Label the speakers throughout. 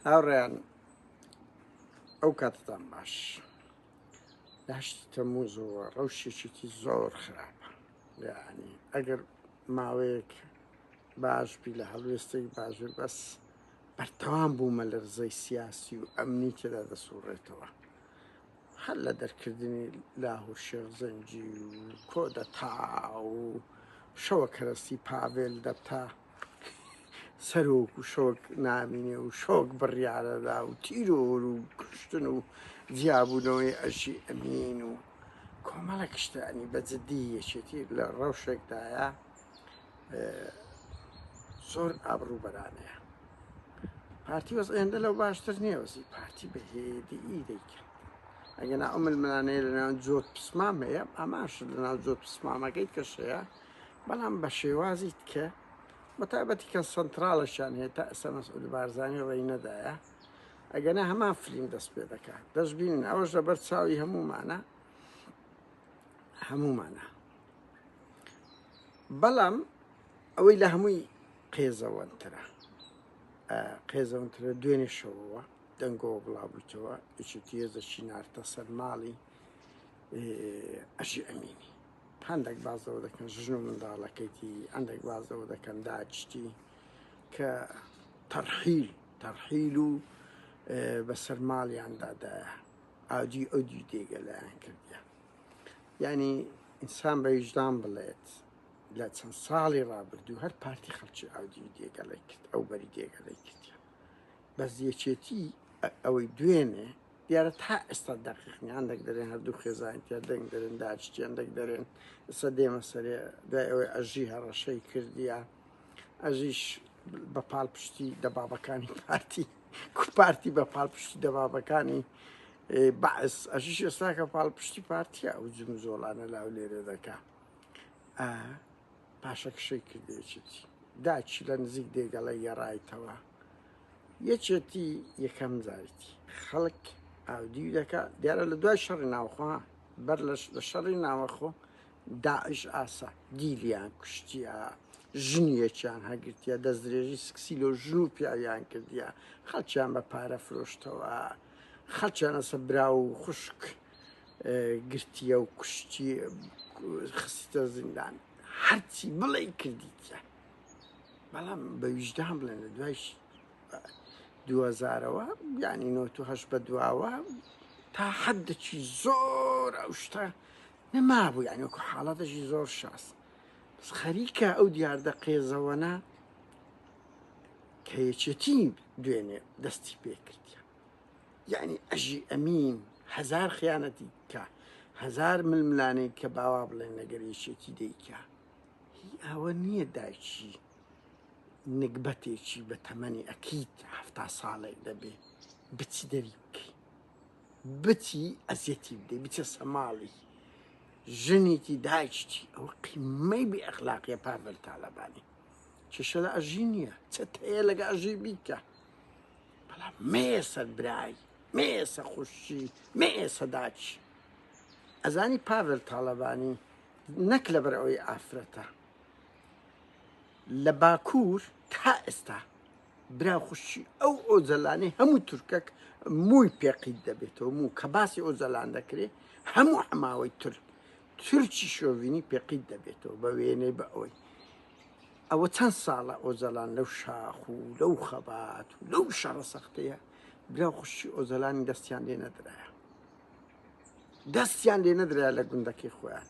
Speaker 1: هاوڕێیان ئەو کاتتان باش لە 8 تەمووزەوە ڕەوشێکی زۆر خراپە، یعنی ئەگەر ماوەیەک باشبی لە هەڵوێستەی باشبێت بەس بەردەوام بوومە لە ڕزەی سیاسی و ئەمنی تێدا دەسوڕێتەوە، هەر لە دەرکردنی لاهور شێخزەنجی و کۆدەتا و شەوە کەرەستی پاڤێل دەبتا سەرۆک و شۆک نامینێ و شۆک بڕیارەدا و تیرۆر و کوشتن و جیابوونەوەی ئەژی ئەمین و کۆمەڵە کشتانی بەجددی یەکێتی لە ڕەوشێکدایە زۆر ئابڕوو بەرانەیە. پارتی وەز ئێندە لەو باشتر نییە، وەزی پارتی بە هێدی دەیکە. ئەگەنا ئەو ململانەیە لەناو جۆت پسمام هەیە، ئاماش لەناو جۆت پسمامەکەی کەشەیە، بەڵام بە شێوازیت کە بەتایبەتی کە سنتراڵەشان هەیە تا ئێستا مەسعود بارزانی ڕێی نەدایە، ئەگەنا هەمان فلیم دەست پێ دەکات. دەستبینن ئەوەش لەبەر چاوی هەمومانە. بەڵام ئەوەی لە هەمووی قێزەوەنترە دوێنێ شەوەوە دەنگەوە بڵاوبوویتەوە یەکێتی هێزەشی نارتە سەر ماڵی ئەژی ئەمینی. هەندێک بازەوە دەکەن ژن و منداڵەکەیتی، هەندێک بازەوە دەکەن داچتی کە تەرحیل و بەسەر ماڵیاندادایە ئاودی ئەودی دێگە لایەن کردیە. یعنی ئینسان بە ویژدان بڵێت لە چەند ساڵی ڕابردوو هەر پارتی خەڵکی ئاودی دێگەڵی کرد، ئەو بەری دێگەڵی کردیە. بەس یەکێتی ئەوەی دوێنێ دیارە تا ئێستا دەقیقنی هەندێک دەرێن هەردوو خێزانتیا دەنگ دەرێن داچتی هەندێک دەرێن ئێستا دێمە سەرێ دوای ئەوەی ئەژی هەڕەشەی کردیە، ئەژیش بە پاڵپشتی دەبابەکانی پارتی بە پاڵپشتی دەبابەکانی بەعس ئەژیش ئێستاکە پاڵپشتی پارتیە ئەو جم زۆڵانە لاو لێرە دەکا. پاشە کشەی کردێکی داچی لە نزیک دێگەڵە گەڕایتەوە یەکێتی یەکەم جاریتی خەڵک ئاودی دەکات. دیارە لە دوای شەڕی ناوخۆ بەر لە شەڕی ناوەخۆ داعش ئاسا دیلیان کوشتیە، ژنیەکیان هەگرتیە، دەستدرێژی سکسیلۆ ژن و پیاویان کردیە، خەڵکیان بە پارە فرۆشتەوە، خەڵکیانە سە برا و خوشک گرتیە و کوشتی خستە زیندان، هەرچی بڵێ کردیتە. بەڵام بە ویژدان بڵێن لە دوای 2000ەوە یعنی 98 بە دواوە تا حەدێکی زۆر ئەو شتە نەمابوو، یعنی وەکو حاڵەتێکی زۆر شاس. بەس خەریکە ئەو دیاردە قێزەوەنە کە یەکێتی دوێنێ دەستی پێ کردیە. یعنی ئەژی ئەمین هەزار خیانەتی کە هەزار ململانەی کە باوا بڵێن لەگەر یەکێتی دەیکا، هی ئەوە نییە دایکی نگبەتێکی بە تەمەنی ئەکیت 70 ساڵێک دەبێ بچی دەری بکەی، بچی ئەزیەتی بدەی، بچە سەماڵی ژنێکی دایکتی. ئەوە قیمەی بێ ئەخلاقیە پاڤێل تالەبانی. کێشە لە ئەژی نییە، چەتەیە لەگە ئەژی بیکە، بەڵام مێسە برای، مێسە خوشی، مێسە داچی. ئەزانی پاڤێل تالەبانی نەک لەبەر ئەوەی ئافرەتە، لە باکوور تا ئێستا برا خوشی ئەو ئۆزەلانەی هەموو تورکەک مووی پێقیت دەبێتەوە، موو کە باسی ئۆزەلان دەکرێ هەموو حماوەی تورکی شۆڤینی پێقیت دەبێتەوە بە وێنەی بە ئەوەی. ئەوە چەند ساڵە ئۆزەلان لەو شاخ و لەو خەبات و لەو شەڕە سەختەیە برا خوشی ئۆزەلانی دەستیان لێ نەدرایە لە گوندەکەی خۆیان.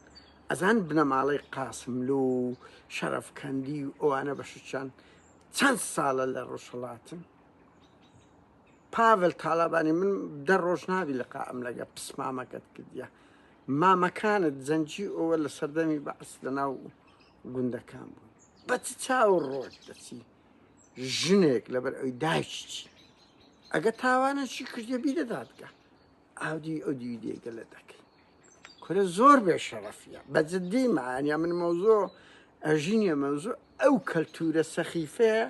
Speaker 1: ئەزان بنەماڵەی قاسملو و شەرەفکەندی و ئەوانە بەشچان چەند ساڵە لە ڕۆژهەڵاتن. پاڤێل تالەبانی من دە ڕۆژ ناوی لەقائم لەگە پسمامەکەت کردیە، مامەکانت جەنجی ئەوە لە سەردەمی بەعس لە ناو گوندەکان بوون، بەچ چاو ڕۆژ دەچی ژنێک لەبەر ئەوی دایکتی ئەگە تاوانەکی کردیە بیدەدادگە ئاودی ئەودی دێگە لە دەکەی. کورە زۆر بێ شەڕەفیە بەجددی معنیا من مەوزۆ ئەژینە مەوزۆ ئەو کەلتورە سەخیفەیە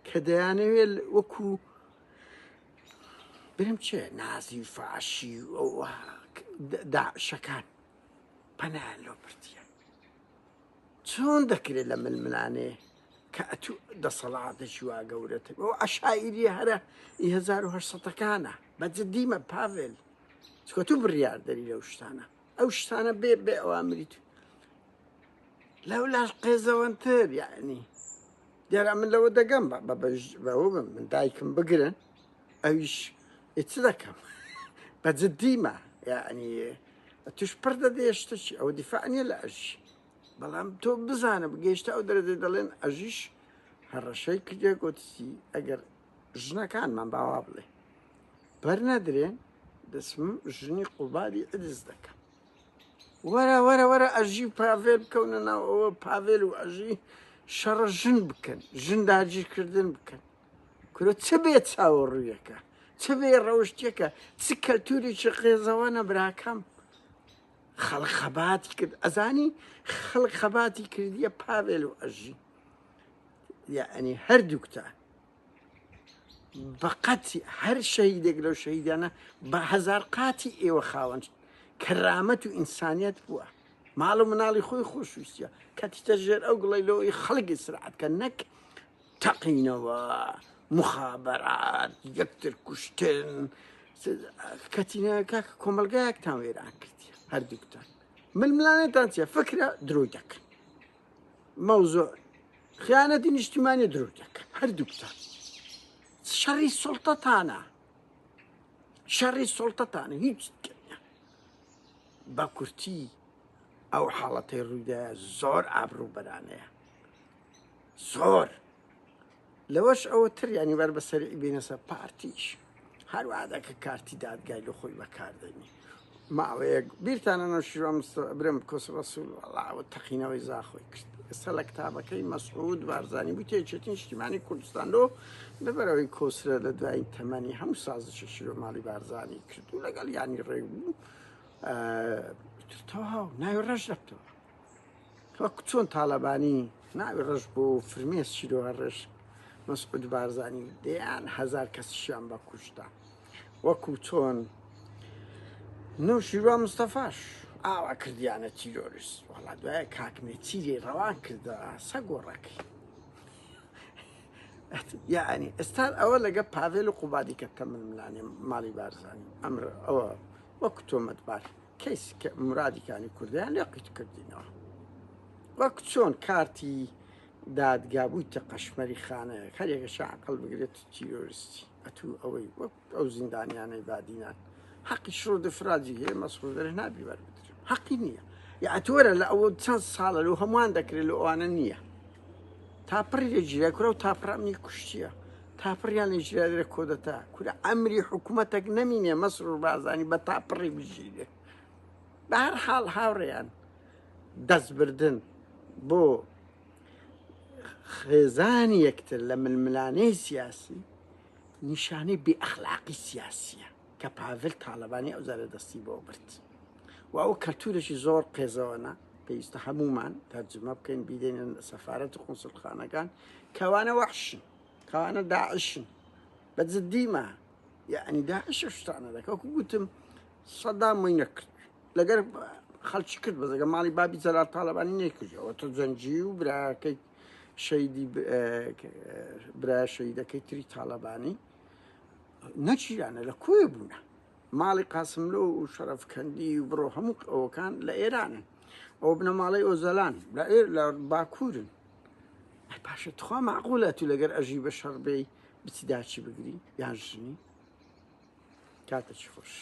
Speaker 1: کە دەیانەوێت وەکو برم چێ نازی فاشی و ئەوە داعشەکان پەنایان لەو پرتیە. چۆن دەکرێت لە ململانێ کە ئەتوو دەسەڵاتێکی وا گەورەتە ئەو عەشائیری هەرە 1970ەکانە بەجددیمە پاڤێل چکە تو بڕیاردەری لەو شتانە ئەو شتانە بێ ئەوامری تو لەولاش قێزەوەنتر یعنی دیارە من لەوە دەگەم بەەوە بم من دایکم بگرن ئەویش چ دەکەم بەجددیمە یعنی توش پڕ دەدێشتەچی ئەوە دیفاعنیە لە ئەژی بەڵام تۆ بزانە بگەیشتە ئەو دەرەدە دەڵێن ئەژیش هەڕەشەی کردێ گوتی ئەگەر ژنەکانمان باوا بڵێ بەر نەدرێن دەسم ژنی قوباری ئەدز دەکەم وەرە ئەژی پاڤێل بکەونە ناو ئەوە پاڤێل و ئەژی شەڕە ژن بکەن ژن داگیرکردن بکەن کورە چ بێت چاوەڕوویەکە چ بێ ڕەوشتێکە چ کەلتوریی قێزەوەنە براکەم خەڵک خەباتی کرد ئەزانی خەڵک خەباتی کردیە پاڤێل و ئەژی یعنی هەردووکتان بەقەتی هەر شەهیدێک لەو شەهیدانە بە هەزار قاتی ئێوە خاوەن کەرامەت و ئینسانیەت بووە ماڵ و مناڵی خۆی خۆشویستە کەتیتە ژێر ئەو گڵەیلەوەی خەڵکی سرعەتکە نەک تەقینەوە مخابەرات یەکتر کوشتن کەتینە کاکە کۆمەلگایەکتان وێران کردی هەردووکتان ململانێتان چیە فکرە درۆی دەکەن مەوزۆ خیانەتی نیشتیمانی درۆی دەکەن هەردووکتان شەڕی سوڵتەتانە هیچ بە کورتی ئەو حاڵەتەی ڕوویدایە زۆر ئابڕوو بەرانەیە زۆر لەوەش ئەوە تر ینی بەر بەسەری بینەسە پارتیش هەروادەکە کارتی دادگای لە خۆی بەکاردێنی ماوەیە بیرتانە شیرۆم برم کۆس ڕەسوول وەڵاوە تەقینەوەی زاخۆی کرد ئێستا لە کتابەکەی مەسعود بارزانی بوو تێچێتی نیشتیمانی کوردستانۆ لەبەرەوەی کۆسرە لە دوای تەمەنی هەموو سازشە شیرۆ ماڵی بارزانی کرد و لەگەڵ ینی ڕێک بوو تەواو ناوی ڕەش دەبتەوە وەکو چۆن تاالبانی ناوی ڕەش بۆ فرمێس شیرۆ هەڕێش مەسعود بارزانی دەیان هەزار کەسیشیان بە کوشتە وەکو چۆن نەو شیرۆ مستەفاش ئاوا کردیانە تیرۆریست وەڵا دوایە کاکمێ چیرێ ڕەوان کردە سە گۆڕەکەی یعنی ئێستا ئەوە لەگە پاڤێل و قوبادی کە تەمەنملانێ ماڵی بارزانی ئەمر ئەوە وەکو تۆمەتبار کەیس کە مرادیکانی کوردیان لێقیت کردینەوە وەکو چۆن کارتی دادگا بوویتە قەشمەری خانەیە هەرێکە شعقل بگرێت تیرۆریستی ئەتوو ئەوەی وەک ئەو زیندانیانەی بادینان حەقی شڕ دەفراجی هەیە مەسعودەرە نابی وەربگرن حەقی نییە یاعتوەرە لە ئەوە چەند ساڵە لەو هەمووان دەکرێت لە ئەوانە نییە تاپڕی لە جیرای کورە و تاپڕامنی کوشتیە تاپڕیان لە ژیرادرە کۆدەتا کورە ئەمری حکوومەتێک نەمینێ مەسعود بارزانی بە تاپڕی بژیرێ بە هەر حاڵ هاوڕێیان دەستبردن بۆ خێزانی یەکتر لە ململانەی سیاسی نیشانەی بێئەخلاقی سیاسیە کە پاڤێل تاالبانی ئەوزارە دەستی بۆ برد و ئەو کەلتورێکی زۆر قێزەوەنە پێویستە هەمومان تەرجمە بکەین بیدێنن سەفارەت و قونسڵخانەکان کەوانە وەحشن کەوانە داعشن بەجددیمە یعنی داعش شتانە دەکە وەکو گوتم سەدام وەی نەکرد لەگەر خەڵکی کرد بەزەگە ماڵی بابی جەلال تاالبانی نەیکردەوە تۆ جەنجی و براکەی شەیدی برا شەیدەکەی تری تاالبانی نەچیرانە لە کوێ بوونە ماڵی قاسملۆ و شەرەفکەندی و بڕۆ هەموو ئەوەکان لە ئێرانن ئەو بنە ماڵی ئۆزەلان لە باکوورن پاشە تخوا معقولە تو لەگەر ئەژی بە شەڕبەی بچی داچی بگری یان ژنی کاتەچی خۆش